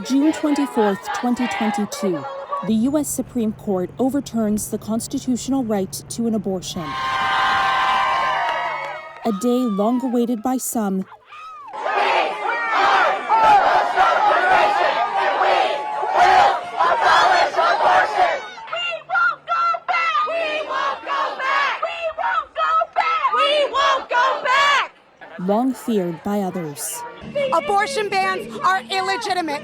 June 24, 2022, the U.S. Supreme Court overturns the constitutional right to an abortion. A day long awaited by some, long feared by others. Abortion bans are illegitimate.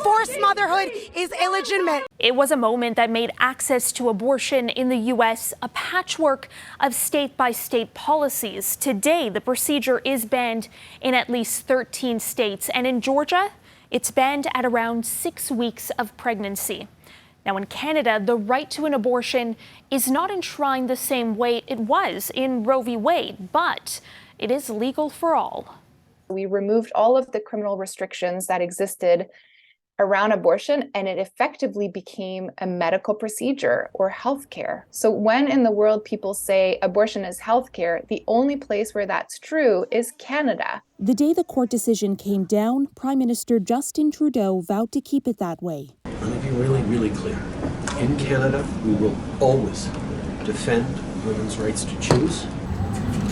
Forced motherhood is illegitimate. It was a moment that made access to abortion in the U.S. a patchwork of state-by-state policies. Today, the procedure is banned in at least 13 states, and in Georgia, it's banned at around 6 weeks of pregnancy. Now, in Canada, the right to an abortion is not enshrined the same way it was in Roe v. Wade, but it is legal for all. We removed all of the criminal restrictions that existed around abortion, and it effectively became a medical procedure or healthcare. So when in the world people say abortion is healthcare, the only place where that's true is Canada. The day the court decision came down, Prime Minister Justin Trudeau vowed to keep it that way. Let me be really, really clear. In Canada, we will always defend women's rights to choose.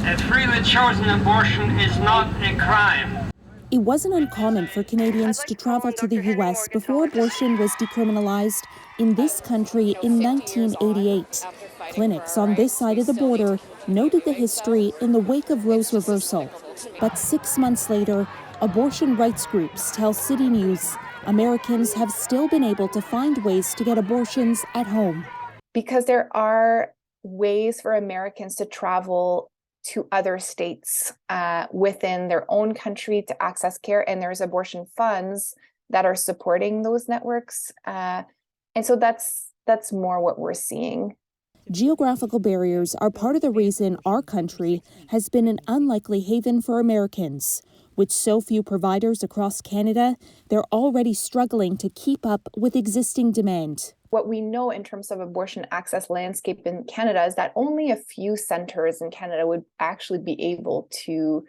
A freely chosen abortion is not a crime. It wasn't uncommon for Canadians to travel to the U.S. before abortion was decriminalized in this country in 1988. Clinics on this side of the border noted the history in the wake of Roe's reversal. But 6 months later, abortion rights groups tell CityNews Americans have still been able to find ways to get abortions at home. Because there are ways for Americans to travel to other states within their own country to access care, and there's abortion funds that are supporting those networks, and so that's more what we're seeing. Geographical barriers are part of the reason our country has been an unlikely haven for Americans. With so few providers across Canada, they're already struggling to keep up with existing demand. What we know in terms of abortion access landscape in Canada is that only a few centers in Canada would actually be able to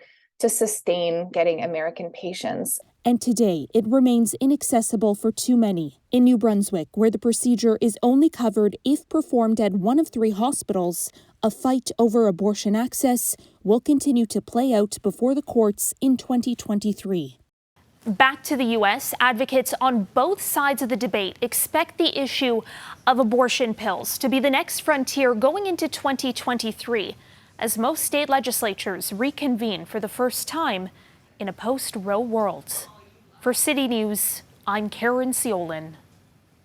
sustain getting American patients. And today, it remains inaccessible for too many. In New Brunswick, where the procedure is only covered if performed at one of 3 hospitals, a fight over abortion access will continue to play out before the courts in 2023. Back to the U.S., advocates on both sides of the debate expect the issue of abortion pills to be the next frontier going into 2023, as most state legislatures reconvene for the first time in a post-Roe world. For City News, I'm Caryn Ceolin.